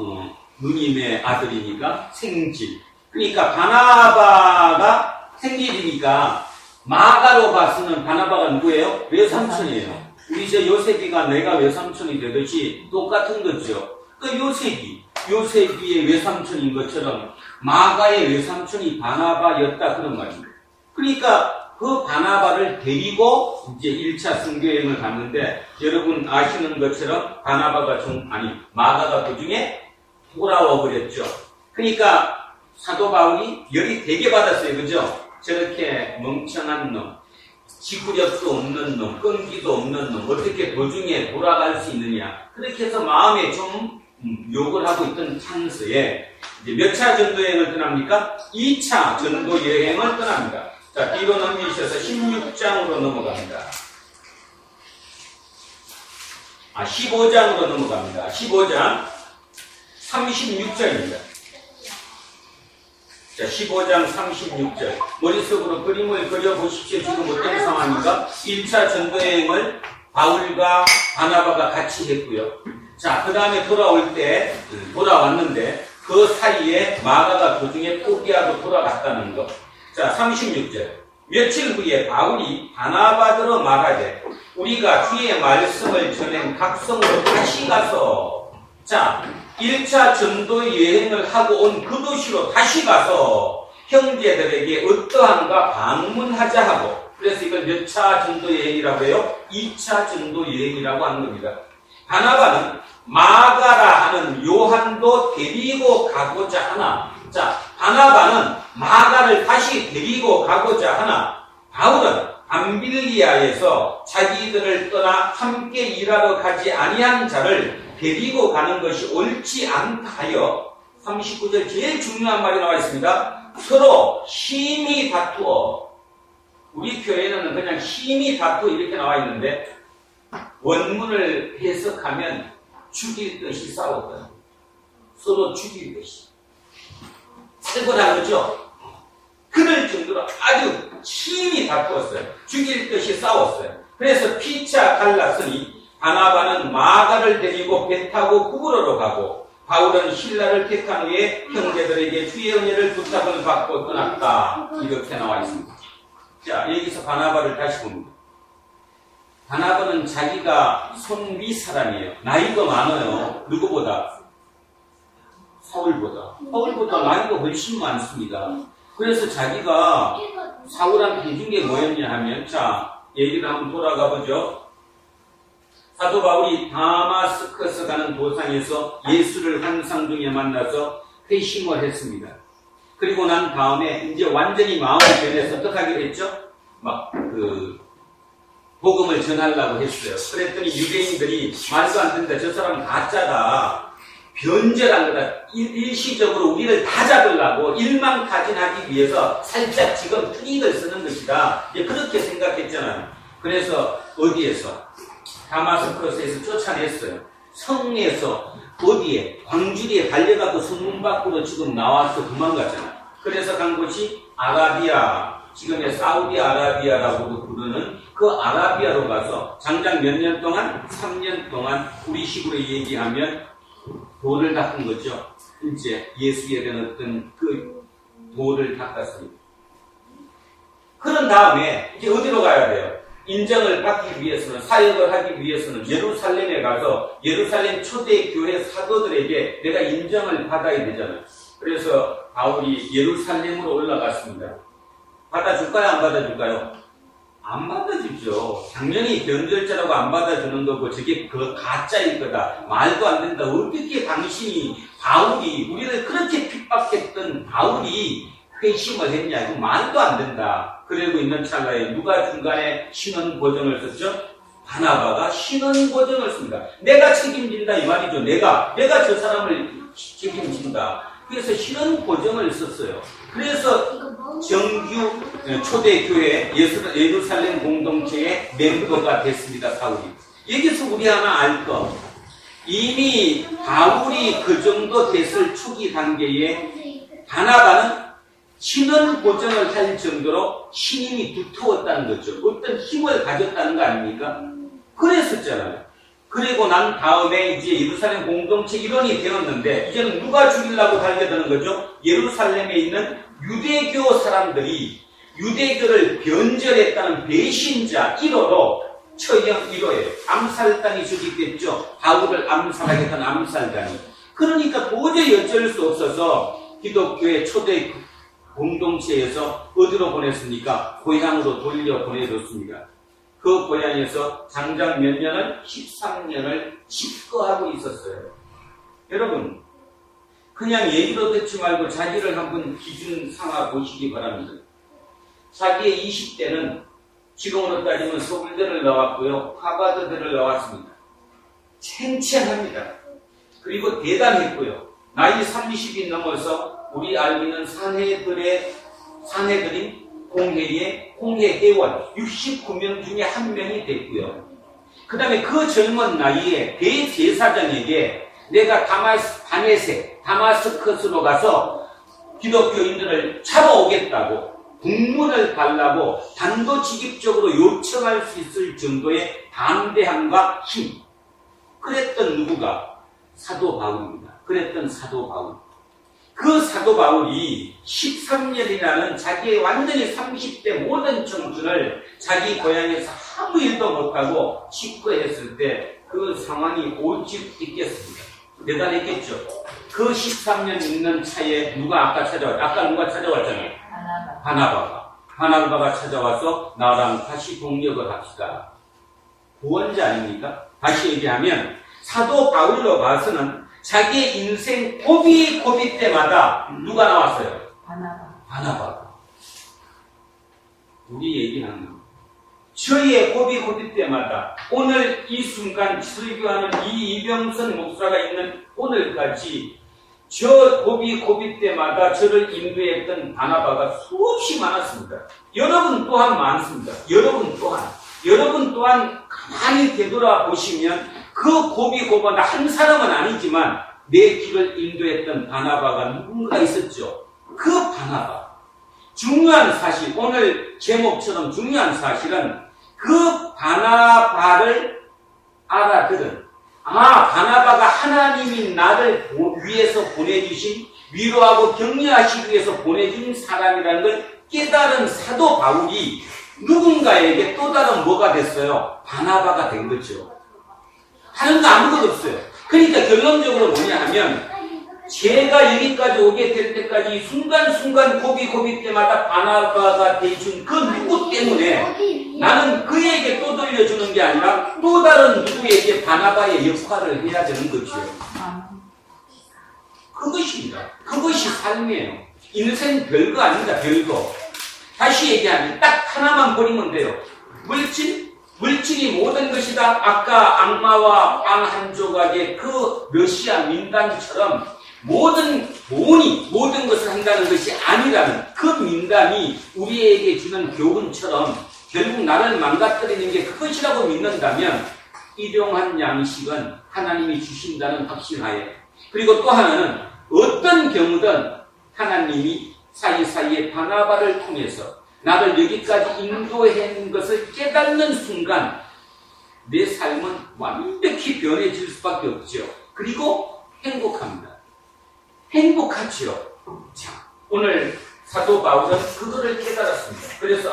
[SPEAKER 1] 누님의 아들이니까 생질. 그러니까 바나바가 생질이니까 마가로 봤으면 바나바가 누구예요? 외삼촌이에요. 우리 요셉이가 내가 외삼촌이 되듯이 똑같은 거죠. 그 요셉이의 외삼촌인 것처럼 마가의 외삼촌이 바나바였다 그런 말입니다. 그러니까 그 바나바를 데리고 이제 1차 선교여행을 갔는데 여러분 아시는 것처럼 마가가 그 중에 돌아와 버렸죠. 그러니까 사도 바울이 열이 되게 받았어요. 그죠? 저렇게 멍청한 놈, 지구력도 없는 놈, 끈기도 없는 놈, 어떻게 도중에 돌아갈 수 있느냐. 그렇게 해서 마음에 좀 욕을 하고 있던 찬스에 이제 몇 차 전도 여행을 떠납니까? 2차 전도 여행을 떠납니다. 자, 뒤로 넘기셔서 16장으로 넘어갑니다. 15장으로 넘어갑니다. 15장 36절입니다. 자, 15장 36절. 머릿속으로 그림을 그려보십시오. 지금 어떤 상황인가? 1차 전도여행을 바울과 바나바가 같이 했고요. 자, 그 다음에 돌아왔는데, 그 사이에 마가가 도중에 포기하고 돌아갔다는 것. 자, 36절. 며칠 후에 바울이 바나바더러 말하되, 우리가 주의 말씀을 전한 각성으로 다시 가서, 자, 1차 전도 여행을 하고 온 그 도시로 다시 가서 형제들에게 어떠한가 방문하자 하고, 그래서 이걸 몇 차 전도 여행이라고 해요? 2차 전도 여행이라고 하는 겁니다. 바나바는 마가라 하는 요한도 데리고 가고자 하나, 자, 바나바는 마가를 다시 데리고 가고자 하나, 바울은 밤빌리아에서 자기들을 떠나 함께 일하러 가지 아니한 자를 데리고 가는 것이 옳지 않다 하여 39절 제일 중요한 말이 나와 있습니다. 서로 심히 다투어, 우리 교회는 그냥 심히 다투어 이렇게 나와 있는데 원문을 해석하면 죽일 듯이 싸웠다. 서로 죽일 듯이. 살벌한 거죠? 그럴 정도로 아주 심히 다투었어요. 죽일 듯이 싸웠어요. 그래서 피차 갈랐으니 바나바는 마가를 데리고 배 타고 구부러로 가고 바울은 신라를 택한 후에 형제들에게 주의 은혜를 부탁을 받고 떠났다. 이렇게 나와 있습니다. 자, 여기서 바나바를 다시 봅니다. 바나바는 자기가 손위 사람이에요. 나이도 많아요. 누구보다? 사울보다 나이가 훨씬 많습니다. 그래서 자기가 사울한테 해준 게 뭐였냐 하면, 자, 얘기를 한번 돌아가 보죠. 사도 바울이 다마스커스 가는 도상에서 예수를 환상 중에 만나서 회심을 했습니다. 그리고 난 다음에 이제 완전히 마음을 변해서 어떻게 하기로 했죠? 복음을 전하려고 했어요. 그랬더니 유대인들이 말도 안 된다. 저 사람은 가짜다. 변절한 거다. 일시적으로 우리를 다 잡으려고 일만 가진하기 위해서 살짝 지금 트릭을 쓰는 것이다. 이제 그렇게 생각했잖아요. 그래서 어디에서? 다마스커스에서 쫓아냈어요. 성에서 어디에? 광주리에 달려가고 성문 밖으로 지금 나와서 도망갔잖아요. 그래서 간 곳이 아라비아, 지금의 사우디아라비아라고도 부르는 그 아라비아로 가서 장장 몇 년 동안? 3년 동안 우리 식으로 얘기하면 돌을 닦은 거죠. 이제 예수에 대한 어떤 그 돌을 닦았습니다. 그런 다음에 이제 어디로 가야 돼요? 인정을 받기 위해서는, 사역을 하기 위해서는 예루살렘에 가서 예루살렘 초대교회 사도들에게 내가 인정을 받아야 되잖아요. 그래서 바울이 예루살렘으로 올라갔습니다. 받아줄까요? 안 받아줄까요? 안 받아주죠. 당연히 변절자라고 안 받아주는 거고 저게 그 가짜일 거다. 말도 안 된다. 어떻게 당신이 바울이 우리를 그렇게 핍박했던 바울이 회심을 했냐. 이거 말도 안 된다. 그러고 있는 찰나에 누가 중간에 신원 보증을 썼죠? 바나바가 신원 보증을 씁니다. 내가 책임진다 이 말이죠. 내가 저 사람을 책임진다. 그래서 신원 보증을 썼어요. 그래서 정규 초대교회 예루살렘 공동체의 멤버가 됐습니다. 바울이. 여기서 우리 하나 알 거. 이미 바울이 그 정도 됐을 초기 단계에 바나바는 신원 보증을 할 정도로 신임이 두터웠다는 거죠. 어떤 힘을 가졌다는 거 아닙니까? 그랬었잖아요. 그리고 난 다음에 이제 예루살렘 공동체 일원이 되었는데 이제는 누가 죽이려고 달려드는 거죠? 예루살렘에 있는 유대교 사람들이 유대교를 변절했다는 배신자 1호로 처형 1호에 암살단이 조직됐죠. 바울을 암살하겠다는 암살단이. 그러니까 도저히 어쩔 수 없어서 기독교의 초대 공동체에서 어디로 보냈습니까? 고향으로 돌려보내줬습니다. 그 고향에서 장장 몇 년을? 13년을 집거하고 있었어요. 여러분, 그냥 얘기로 듣지 말고 자기를 한번 기준 삼아 보시기 바랍니다. 자기의 20대는 지금으로 따지면 서울대를 나왔고요. 하버드대를 나왔습니다. 챙챙합니다. 그리고 대단했고요. 나이 30이 넘어서 우리 알고 있는 사내들인 공회의 공회회원 69명 중에 한 명이 됐고요. 그 다음에 그 젊은 나이에 대제사장에게 내가 다마스커스로 가서 기독교인들을 잡아오겠다고 국문을 달라고 단도직입적으로 요청할 수 있을 정도의 담대함과 힘. 그랬던 누구가? 사도 바울입니다. 그랬던 사도 바울. 그 사도 바울이 13년이라는 자기의 완전히 30대 모든 청춘을 자기 고향에서 아무 일도 못하고 직거했을 때 그 상황이 오직 있겠습니다. 대단했겠죠. 그 13년 있는 차에 누가 아까 찾아왔잖아요. 바나바가 찾아와서 나랑 다시 동력을 합시다. 구원자 아닙니까? 다시 얘기하면 사도 바울로 봐서는 자기의 인생 고비 때마다 누가 나왔어요? 바나바가. 우리 얘기하는 거. 저희의 고비 때마다 오늘 이 순간 설교하는 이 이병선 목사가 있는 오늘까지 저 고비 때마다 저를 인도했던 바나바가 수없이 많았습니다. 여러분 또한 많습니다. 여러분 또한 가만히 되돌아보시면 그 고비마다 한 사람은 아니지만 내 길을 인도했던 바나바가 누군가 있었죠. 그 바나바. 중요한 사실, 오늘 제목처럼 중요한 사실은 그 바나바를 알아들은, 바나바가 하나님이 나를 위해서 보내주신, 위로하고 격려하시기 위해서 보내준 사람이라는 걸 깨달은 사도 바울이 누군가에게 또 다른 뭐가 됐어요? 바나바가 된 거죠. 다른 거 아무것도 없어요. 그러니까 결론적으로 뭐냐 하면, 제가 여기까지 오게 될 때까지 순간순간 고비 때마다 바나바가 돼준 그 누구 때문에 나는 그에게 또 돌려주는 게 아니라 또 다른 누구에게 바나바의 역할을 해야 되는 거죠. 그것입니다. 그것이 삶이에요. 인생 별거 아닙니다. 별거. 다시 얘기하면 딱 하나만 버리면 돼요. 물질이 모든 것이다. 아까 악마와 빵 한 조각의 그 러시아 민담처럼 모든 것을 한다는 것이 아니라는 그 민담이 우리에게 주는 교훈처럼 결국 나를 망가뜨리는 게 그것이라고 믿는다면 일용한 양식은 하나님이 주신다는 확신하에, 그리고 또 하나는 어떤 경우든 하나님이 사이사이에 바나바를 통해서 나를 여기까지 인도한 것을 깨닫는 순간 내 삶은 완벽히 변해질 수밖에 없죠. 그리고 행복합니다. 행복하지요. 자, 오늘 사도 바울은 그거를 깨달았습니다. 그래서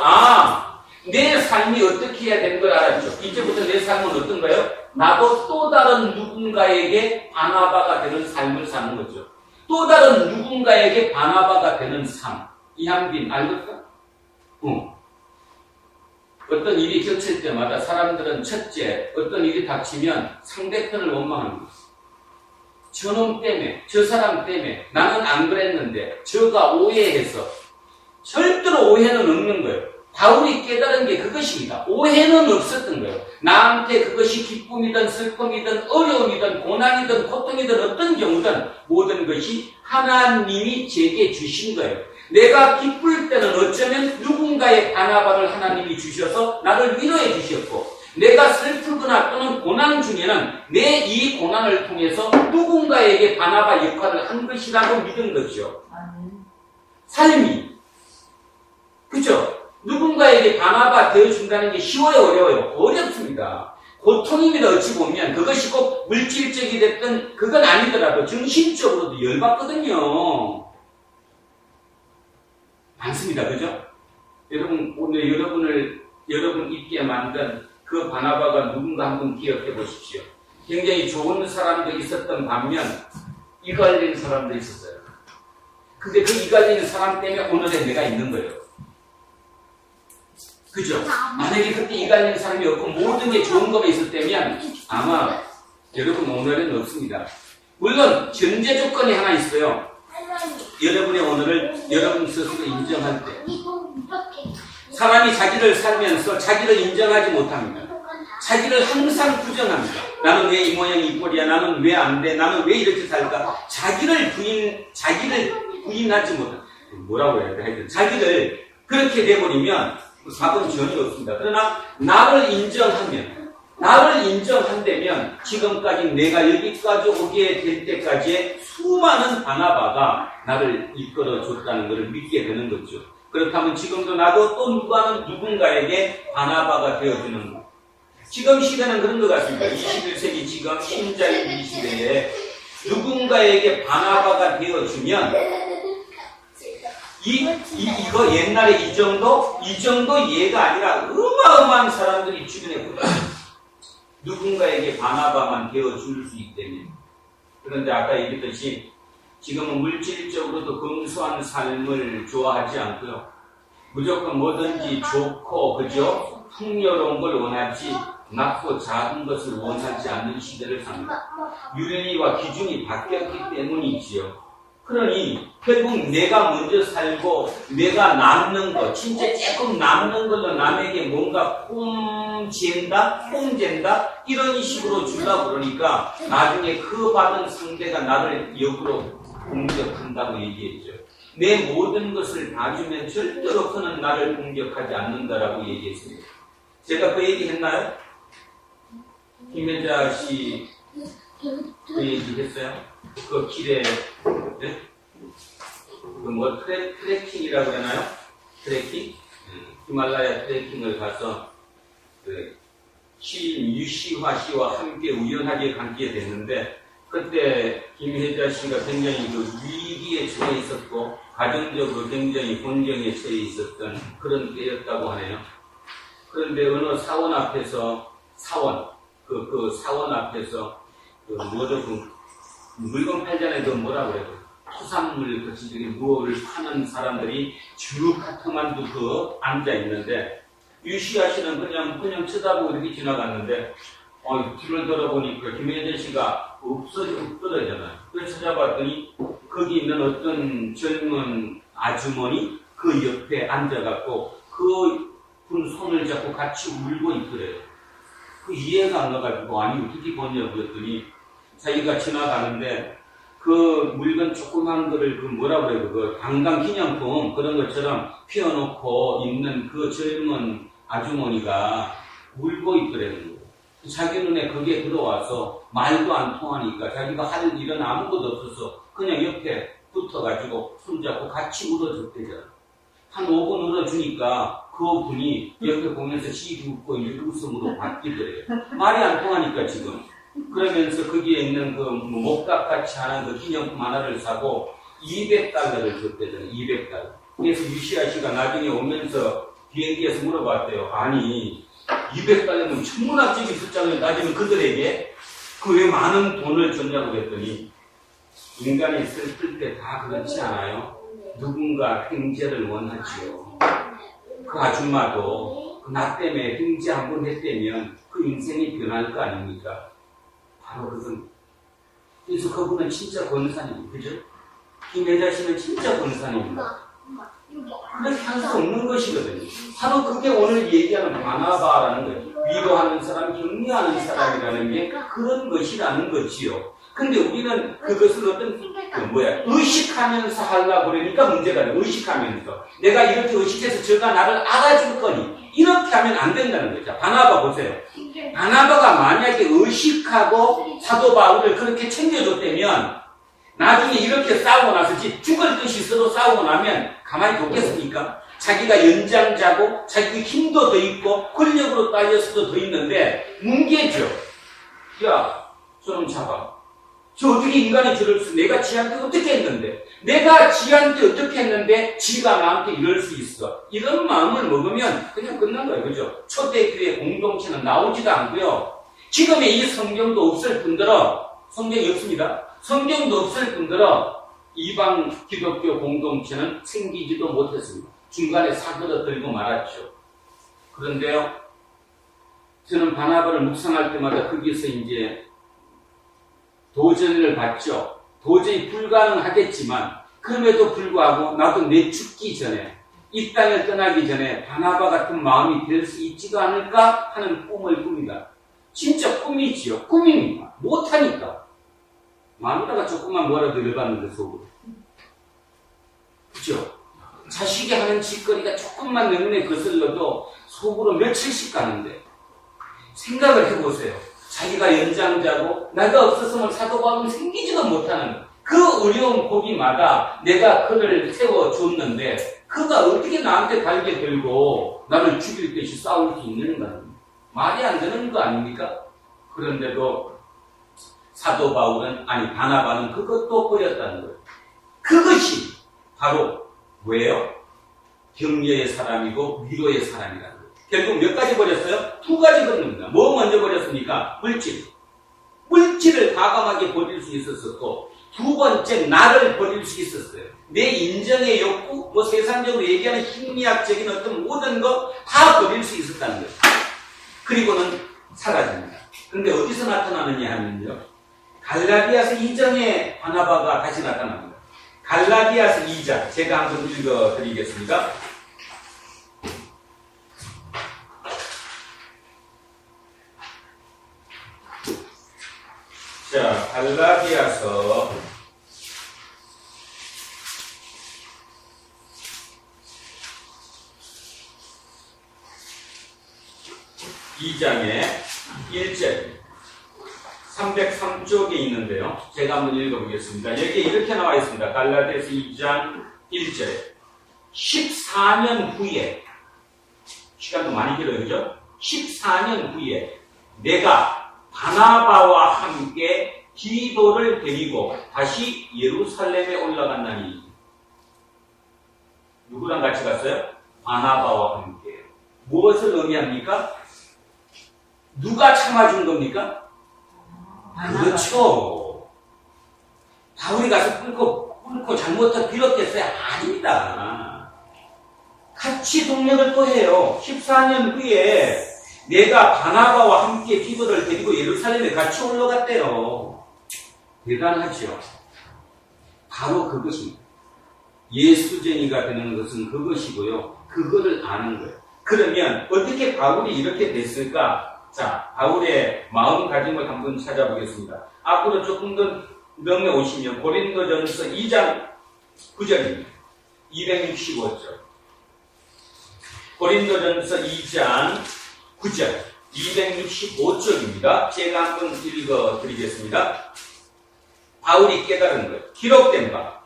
[SPEAKER 1] 내 삶이 어떻게 해야 되는 걸 알았죠. 이제부터 내 삶은 어떤가요? 나도 또 다른 누군가에게 바나바가 되는 삶을 사는 거죠. 또 다른 누군가에게 바나바가 되는 삶. 이한빈 알겠어? 어떤 일이 겹칠 때마다 사람들은 첫째, 어떤 일이 닥치면 상대편을 원망하는 거죠. 저놈 때문에, 저 사람 때문에, 나는 안 그랬는데, 저가 오해해서. 절대로 오해는 없는 거예요. 바울이 깨달은 게 그것입니다. 오해는 없었던 거예요. 나한테 그것이 기쁨이든 슬픔이든 어려움이든 고난이든 고통이든 어떤 경우든 모든 것이 하나님이 제게 주신 거예요. 내가 기쁠 때는 어쩌면 누군가의 바나바를 하나님이 주셔서 나를 위로해 주셨고, 내가 슬프거나 또는 고난 중에는 내 이 고난을 통해서 누군가에게 바나바 역할을 한 것이라고 믿은 거죠. 삶이. 그죠? 누군가에게 바나바 되어준다는 게 쉬워요, 어려워요? 어렵습니다. 고통입니다, 어찌 보면. 그것이 꼭 물질적이 됐든 그건 아니더라도 정신적으로도 열받거든요. 많습니다, 그죠? 여러분, 오늘 여러분 있게 만든 그 바나바가 누군가 한번 기억해 보십시오. 굉장히 좋은 사람도 있었던 반면 이갈린 사람도 있었어요. 근데 그 이갈린 사람 때문에 오늘의 내가 있는 거예요. 그죠? 만약에 그때 이갈린 사람이 없고 모든 게 좋은 거가 있었다면 아마 여러분 오늘은 없습니다. 물론 전제 조건이 하나 있어요. 여러분의 오늘을 여러분 스스로 인정할 때, 사람이 자기를 살면서 자기를 인정하지 못합니다. 자기를 항상 부정합니다. 나는 왜 이 모양이 이 꼴이야? 나는 왜 안 돼? 나는 왜 이렇게 살까? 자기를 부인하지 못한, 뭐라고 해야 돼? 하여튼 자기를 그렇게 돼버리면 답은 전혀 없습니다. 그러나 나를 인정한다면 지금까지 내가 여기까지 오게 될 때까지의 수많은 바나바가 나를 이끌어줬다는 것을 믿게 되는 거죠. 그렇다면 지금도 나도 또 누군가에게 바나바가 되어주는 것. 지금 시대는 그런 것 같습니다. 21세기 지금 신자의 이 시대에 누군가에게 바나바가 되어주면 이거 옛날에 이 정도 예가 아니라 어마어마한 사람들이 주변에 누군가에게 바나바만 되어줄 수 있다면. 그런데 아까 얘기했듯이 지금은 물질적으로도 검소한 삶을 좋아하지 않고요. 무조건 뭐든지 좋고 그죠? 풍요로운 걸 원하지 낮고 작은 것을 원하지 않는 시대를 삽니다. 윤리와 기준이 바뀌었기 때문이지요. 그러니 결국 내가 먼저 살고 내가 남는 것, 진짜 조금 남는 걸로 남에게 뭔가 폼잰다 이런 식으로 주려고 그러니까 나중에 그 받은 상대가 나를 역으로 공격한다고 얘기했죠. 내 모든 것을 다 주면 절대로 그는 나를 공격하지 않는다라고 얘기했습니다. 제가 그 얘기 했나요? 김혜자 씨 그 얘기 했어요? 그 길에 네? 그 트레킹이라고 하나요? 트레킹? 히말라야 트레킹을 가서 그 시인 유시화 씨와 함께 우연하게 관계가 됐는데 그때 김혜자 씨가 굉장히 그 위기에 처해 있었고 가정적으로 굉장히 곤경에 처해 있었던 그런 때였다고 하네요. 그런데 어느 사원 앞에서 그 사원 앞에서 물건 팔잖아요. 그 뭐라 그래요? 수산물 같이 무엇을 파는 사람들이 쭉 카트만두 앉아 있는데 유시아 씨는 그냥 쳐다보고 이렇게 지나갔는데 뒤를 돌아보니까 김혜자 씨가 없어졌잖아요. 그래서 찾아봤더니 거기 있는 어떤 젊은 아주머니 그 옆에 앉아갖고 그분 손을 잡고 같이 울고 있더래요. 그 이해가 안 가가지고 아니 어떻게 보냐고 그랬더니 자기가 지나가는데 그 물건 조그만 거를 그 뭐라 그래요? 그 관광기념품 그런 것처럼 피워놓고 있는 그 젊은 아주머니가 울고 있더래요. 자기 눈에 그게 들어와서 말도 안 통하니까 자기가 할 일은 아무것도 없어서 그냥 옆에 붙어가지고 손잡고 같이 울어줬대잖아. 한 5분 울어주니까 그 분이 옆에 보면서 씩 웃고 웃음으로 바뀌더래요. 말이 안 통하니까 지금. 그러면서 거기에 있는 그 목각같이 하는 그 기념품 하나를 사고 $200를 줬대잖아요. $200. 그래서 유시아 씨가 나중에 오면서 비행기에서 물어봤대요. 아니 200달러면 천문학적인 숫자를 따지면 그들에게 그 왜 많은 돈을 줬냐고 그랬더니 인간이 슬플 때 다 그렇지 않아요? 누군가 횡재를 원하지요. 그 아줌마도 나 때문에 횡재 한 번 했다면 그 인생이 변할 거 아닙니까? 바로 그건. 그래서 그분은 진짜 권사님이에요. 그죠? 김혜자 씨는 진짜 권사님입니다. 그렇게 할 수 없는 것이거든요. 바로 그게 오늘 얘기하는 바나바라는 거예요. 위로하는 사람, 격려하는 사람이라는 게 그런 것이라는 거지요. 근데 우리는 그것을 의식하면서 하려고 그러니까 문제가 돼요. 의식하면서. 내가 이렇게 의식해서 저가 나를 알아줄 거니. 이렇게 하면 안 된다는 거죠. 바나바 보세요. 바나바가 만약에 의식하고 사도 바울을 그렇게 챙겨줬다면 나중에 이렇게 싸우고 나서 죽을 듯이 서로 싸우고 나면 가만히 뒀겠습니까? 자기가 연장자고 자기 힘도 더 있고 권력으로 따져서도 더 있는데 문제죠. 야, 저놈 잡아. 저 어떻게 인간이 저럴 수, 내가 지한테 어떻게 했는데, 내가 지한테 어떻게 했는데 지가 나한테 이럴 수 있어. 이런 마음을 먹으면 그냥 끝난 거예요. 그죠? 초대교회 공동체는 나오지도 않고요. 지금의 이 성경도 없을 뿐더러, 성경이 없습니다. 성경도 없을 뿐더러 이방 기독교 공동체는 생기지도 못했습니다. 중간에 사그러들고 말았죠. 그런데요, 저는 바나바를 묵상할 때마다 거기서 이제 도전을 받죠. 도저히 불가능하겠지만 그럼에도 불구하고 나도 내 죽기 전에 이 땅을 떠나기 전에 바나바 같은 마음이 될 수 있지도 않을까 하는 꿈을 꿉니다. 진짜 꿈이지요. 꿈입니다. 못하니까. 마누라가 조금만 뭐라도 열받는데 속으로. 그죠? 자식이 하는 짓거리가 조금만 내 눈에 거슬러도 속으로 며칠씩 가는데, 생각을 해보세요. 자기가 연장자고 나가 없었으면 사도바울은 생기지도 못하는 그 어려운 고비마다 내가 그를 세워줬는데 그가 어떻게 나한테 달게 들고 나를 죽일 듯이 싸울 수 있는가? 말이 안 되는 거 아닙니까? 그런데도 사도 바울은, 아니 바나바는 그것도 버렸다는 거예요. 그것이 바로 뭐예요? 격려의 사람이고 위로의 사람이라는 거예요. 결국 몇 가지 버렸어요? 두 가지 버립니다. 뭐 먼저 버렸습니까? 물질. 물질을 과감하게 버릴 수 있었었고, 두 번째 나를 버릴 수 있었어요. 내 인정의 욕구, 뭐 세상적으로 얘기하는 심리학적인 어떤 모든 것 다 버릴 수 있었다는 거예요. 그리고는 사라집니다. 그런데 어디서 나타나느냐 하면요, 갈라디아서 2장에 바나바가 다시 나타납니다. 갈라디아서 2장, 제가 한번 읽어드리겠습니다. 자, 갈라디아서 2장의 1절 303쪽에 있는데요. 제가 한번 읽어보겠습니다. 여기에 이렇게 나와 있습니다. 갈라디아서 2장 1절 14년 후에, 시간도 많이 길어요, 그죠? 14년 후에 내가 바나바와 함께 디도를 데리고 다시 예루살렘에 올라간다니. 누구랑 같이 갔어요? 바나바와 함께. 무엇을 의미합니까? 누가 참아준 겁니까? 그렇죠. 바울이 가서 꿇고 잘못해서 빌었겠어요? 아닙니다. 같이 동력을 또 해요. 14년 후에 내가 바나바와 함께 디도를 데리고 예루살렘에 같이 올라갔대요. 대단하죠. 바로 그것입니다. 예수쟁이가 되는 것은 그것이고요. 그거를 아는 거예요. 그러면 어떻게 바울이 이렇게 됐을까? 자, 바울의 마음가짐을 한번 찾아보겠습니다. 앞으로 조금 더 넘어오시면 고린도전서 2장 9절입니다. 265절. 고린도전서 2장 9절, 265쪽입니다. 제가 한번 읽어드리겠습니다. 바울이 깨달은 것, 기록된 바,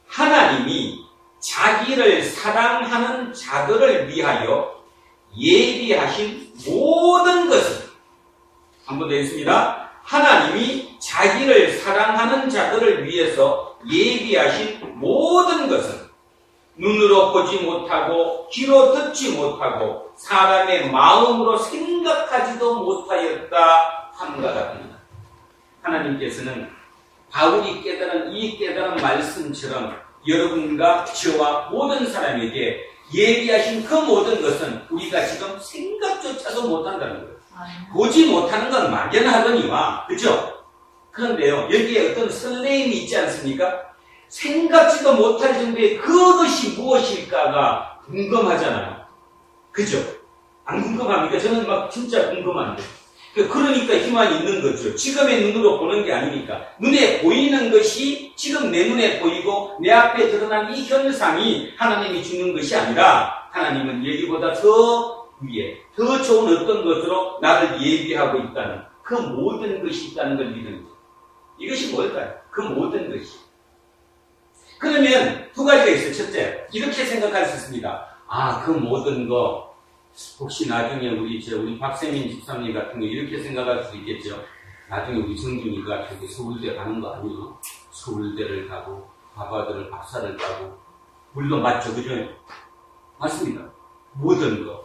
[SPEAKER 1] 하나님이 자기를 사랑하는 자들을 위하여 예비하신 모든 것을, 한번 더 읽습니다. 하나님이 자기를 사랑하는 자들을 위해서 예비하신 모든 것은 눈으로 보지 못하고 귀로 듣지 못하고 사람의 마음으로 생각하지도 못하였다 함과 같습니다. 하나님께서는 바울이 깨달은 이 깨달은 말씀처럼 여러분과 저와 모든 사람에게 예비하신 그 모든 것은 우리가 지금 생각조차도 못한다는 거예요. 보지 못하는 건 막연하거니와, 그죠? 그런데요, 여기에 어떤 설레임이 있지 않습니까? 생각지도 못할 정도의 그것이 무엇일까가 궁금하잖아요. 그죠? 안 궁금합니까? 저는 막 진짜 궁금한데. 그러니까 희망이 있는 거죠. 지금의 눈으로 보는 게 아니니까. 눈에 보이는 것이 지금 내 눈에 보이고 내 앞에 드러난 이 현상이 하나님이 주는 것이 아니라 하나님은 여기보다 더 위에, 더 좋은 어떤 것으로 나를 예비하고 있다는, 그 모든 것이 있다는 걸 믿는 거죠. 이것이 뭘까요? 그 모든 것이. 그러면 두 가지가 있어요. 첫째, 이렇게 생각할 수 있습니다. 아, 그 모든 거, 혹시 나중에 우리 박세민 집사님 같은 거 이렇게 생각할 수 있겠죠. 나중에 우리 성준이가 저기 서울대 가는 거 아니에요? 서울대를 가고, 하버드를 박사를 따고. 물론 맞죠, 그죠? 맞습니다. 모든 거.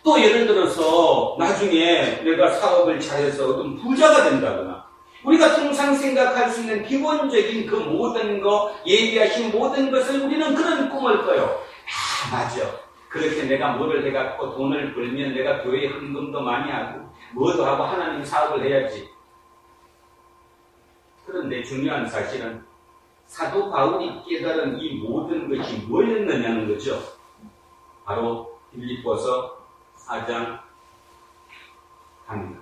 [SPEAKER 1] 또 예를 들어서 나중에 내가 사업을 잘해서 어떤 부자가 된다거나, 우리가 통상 생각할 수 있는 기본적인 그 모든 거, 예비하신 모든 것을 우리는 그런 꿈을 꿔요. 아, 맞아. 그렇게 내가 뭐를 해갖고 돈을 벌면 내가 교회에 헌금도 많이 하고, 뭐도 하고 하나님 사업을 해야지. 그런데 중요한 사실은 사도 바울이 깨달은 이 모든 것이 뭐였느냐는 거죠. 바로 빌립보서 4장 갑니다.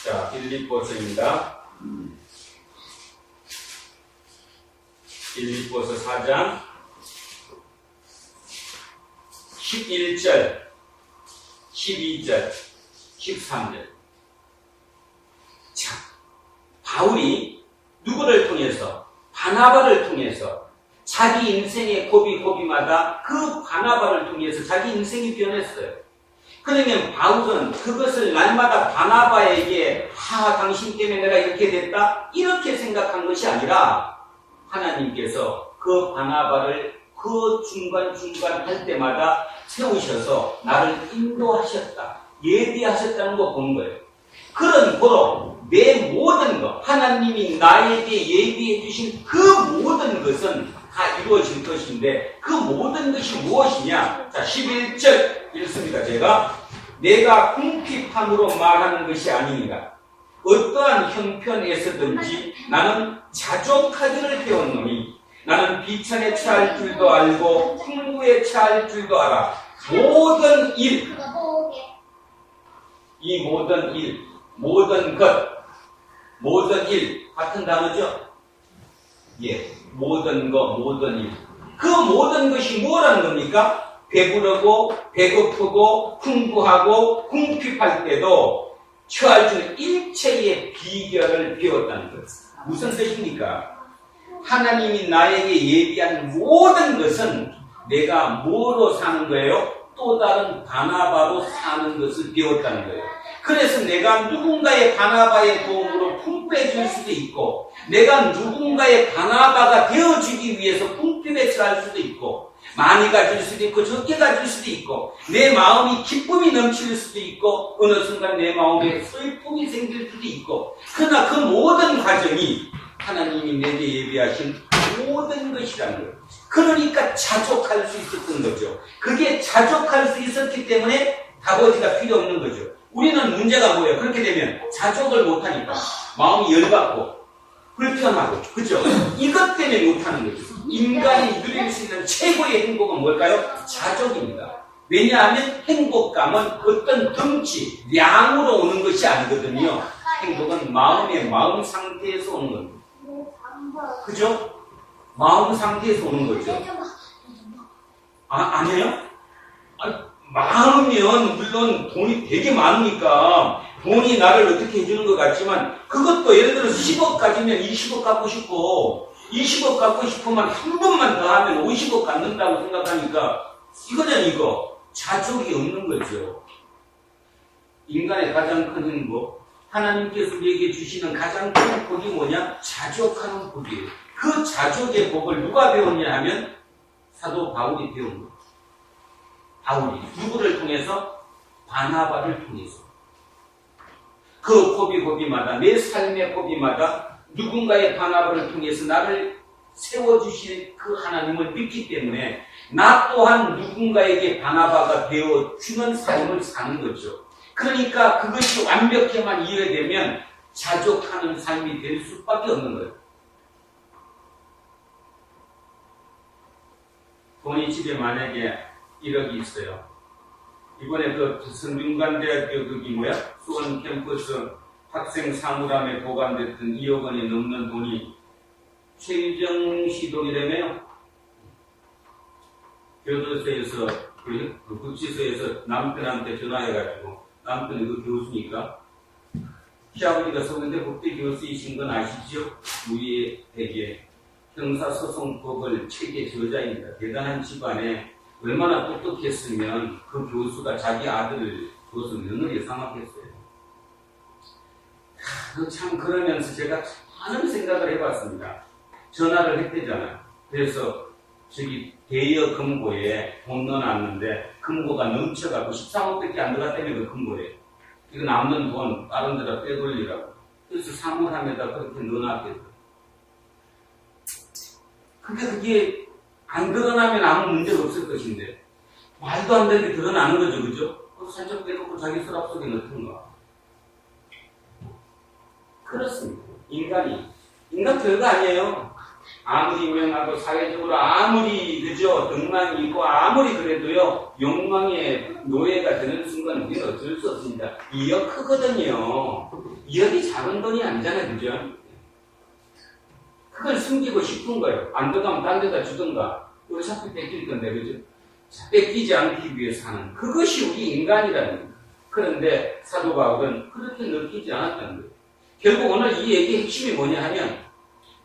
[SPEAKER 1] 자, 빌립보서입니다. 빌립보서 4장 11절, 12절, 13절. 자, 바울이 누구를 통해서? 바나바를 통해서 자기 인생의 고비고비마다 그 바나바를 통해서 자기 인생이 변했어요. 그러면 바울은 그것을 날마다 바나바에게 당신 때문에 내가 이렇게 됐다 이렇게 생각한 것이 아니라 하나님께서 그 바나바를 그 중간중간 할 때마다 세우셔서 나를 인도하셨다, 예비하셨다는 거 본 거예요. 그런 고로 내 모든 것, 하나님이 나에게 예비해 주신 그 모든 것은 다 이루어질 것인데 그 모든 것이 무엇이냐? 자, 11절 읽습니다. 내가 궁핍함으로 말하는 것이 아니니라. 어떠한 형편에서든지 나는 자족하기를 배웠노니 나는 비천에 처할 줄도 알고 풍부에 처할 줄도 알아. 모든 일, 이 모든 일, 모든 것, 모든 일 같은 단어죠? 예, 모든 것, 모든 일. 그 모든 것이 뭐라는 겁니까? 배부르고 배고프고 풍부하고 궁핍할 때도 처할 줄 일체의 비결을 배웠다는 것. 무슨 뜻입니까? 하나님이 나에게 예비한 모든 것은 내가 뭐로 사는 거예요? 또 다른 바나바로 사는 것을 배웠다는 거예요. 그래서 내가 누군가의 바나바의 도움으로 풍부해질 수도 있고 내가 누군가의 바나바가 되어주기 위해서 풍부에 처할 수도 있고 많이 가질 수도 있고 적게 가질 수도 있고 내 마음이 기쁨이 넘칠 수도 있고 어느 순간 내 마음에 슬픔이 생길 수도 있고 그러나 그 모든 과정이 하나님이 내게 예비하신 모든 것이라는 거예요. 그러니까 자족할 수 있었던 거죠. 그게 자족할 수 있었기 때문에 아버지가 필요 없는 거죠. 우리는 문제가 뭐예요? 그렇게 되면 자족을 못하니까 마음이 열받고 불편하고 그죠? 이것 때문에 못하는 거죠. 인간이 누릴 수 있는 최고의 행복은 뭘까요? 자족입니다. 왜냐하면 행복감은 어떤 덩치, 양으로 오는 것이 아니거든요. 행복은 마음 상태에서 오는 겁니다. 그죠? 마음 상태에서 오는 거죠. 아니에요? 마음이면 물론 돈이 되게 많으니까 돈이 나를 어떻게 해주는 것 같지만 그것도 예를 들어서 10억 가지면 20억 갖고 싶고 20억 갖고 싶으면 한 번만 더 하면 50억 갖는다고 생각하니까 이거는 이거 자족이 없는 거죠. 인간의 가장 큰 행복, 하나님께서 우리에게 주시는 가장 큰 복이 뭐냐? 자족하는 복이에요. 그 자족의 복을 누가 배웠냐 하면 사도 바울이 배운 거예요. 바울이 누구를 통해서? 바나바를 통해서. 그 고비고비마다 내 삶의 고비마다 누군가의 바나바를 통해서 나를 세워주실 그 하나님을 믿기 때문에 나 또한 누군가에게 바나바가 되어주는 삶을 사는 거죠. 그러니까 그것이 완벽해만 이해되면 자족하는 삶이 될 수밖에 없는 거예요. 돈이 집에 만약에 1억이 있어요. 이번에 그 성균관대학교 수원 캠퍼스 학생 사물함에 보관됐던 2억 원이 넘는 돈이 최유정 씨 돈이라며요. 교도소에서 그 구치소에서 남편한테 전화해가지고 남편이 그 교수니까 시아버지가 서울대 법대 교수이신 건 아시죠? 우리에게 형사소송법을 책에 저자입니다. 대단한 집안에 얼마나 똑똑했으면 그 교수가 자기 아들을 줘서 며느리에 삼았겠어요. 참 그러면서 제가 많은 생각을 해봤습니다. 전화를 했대잖아요. 그래서 저기 대여 금고에 돈 넣어놨는데 금고가 넘쳐가고 13억밖에 안 들어갔다며 그 금고에. 이거 남는 돈 다른 데다 빼돌리라고. 그래서 사물함에다 그렇게 넣어놨겠다. 근데 그게 안 드러나면 아무 문제가 없을 것인데 말도 안 되게 드러나는 거죠. 그죠? 살짝 빼놓고 자기 서랍 속에 넣던가. 그렇습니다. 인간 별거 아니에요. 아무리 명하고 사회적으로 아무리 그죠 등망이 있고 아무리 그래도요 욕망의 노예가 되는 순간 우리는 어쩔 수 없습니다. 2억 크거든요. 2억이 작은 돈이 아니잖아요, 그죠? 그걸 숨기고 싶은 거예요. 안 들어가면 딴 데다 주든가. 어차피 뺏길 건데, 그죠? 자, 뺏기지 않기 위해서 하는 그것이 우리 인간이라는 거예요. 그런데 사도 바울은 그렇게 느끼지 않았다는 거예요. 결국 오늘 이 얘기의 핵심이 뭐냐 하면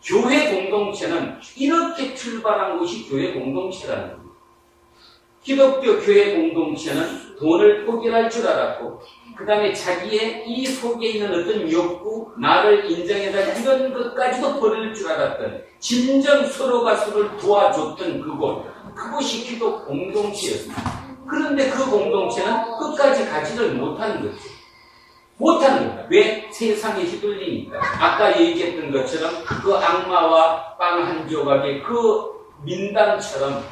[SPEAKER 1] 교회 공동체는 이렇게 출발한 것이 교회 공동체라는 겁니다. 기독교 교회 공동체는 돈을 포기할 줄 알았고 그 다음에 자기의 이 속에 있는 어떤 욕구, 나를 인정해달라 이런 것까지도 버릴 줄 알았던 진정 서로가 서로를 도와줬던 그것이 기독 공동체였습니다. 그런데 그 공동체는 끝까지 가지를 못하는 거죠. 못하는 겁니다. 왜? 세상에 휘둘리니까. 아까 얘기했던 것처럼 그 악마와 빵 한 조각의 그 민당처럼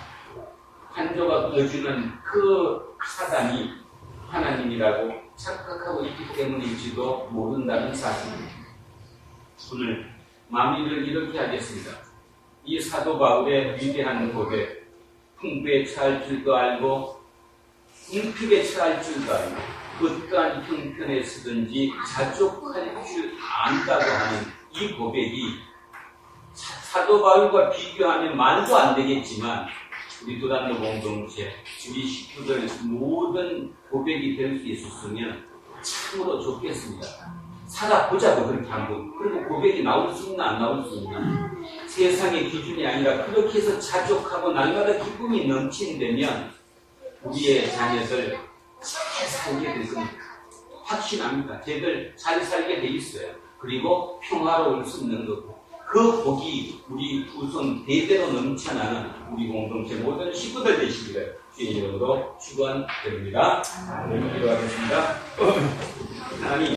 [SPEAKER 1] 한 조각 넣어주는 그 사단이 하나님이라고 착각하고 있기 때문일지도 모른다는 사실입니다. 오늘 마무리를 이렇게 하겠습니다. 이 사도 바울의 위대한 고백, 풍부에 처할 줄도 알고 궁핍에 처할 줄도 알고 어떠한 형편에 서든지 자족할 줄 안다고 하는 이 고백이 사도 바울과 비교하면 말도 안 되겠지만 우리 도단노 공동체, 우리 식구들 모든 고백이 될 수 있었으면 참으로 좋겠습니다. 살아보자고 그렇게 한번. 그리고 고백이 나올 수 있나 안 나올 수 있나. 세상의 기준이 아니라 그렇게 해서 자족하고 날마다 기쁨이 넘친다면 우리의 자녀들 잘 살게 될 겁니다. 확신합니다. 쟤들 잘 살게 돼 있어요. 그리고 평화로울 수 있는 거고 그 복이 우리 우선 대대로 넘쳐나는 우리 공동체 모든 식구들 되시기를 주의 이름으로 축원드립니다. 기도하겠습니다. 하나님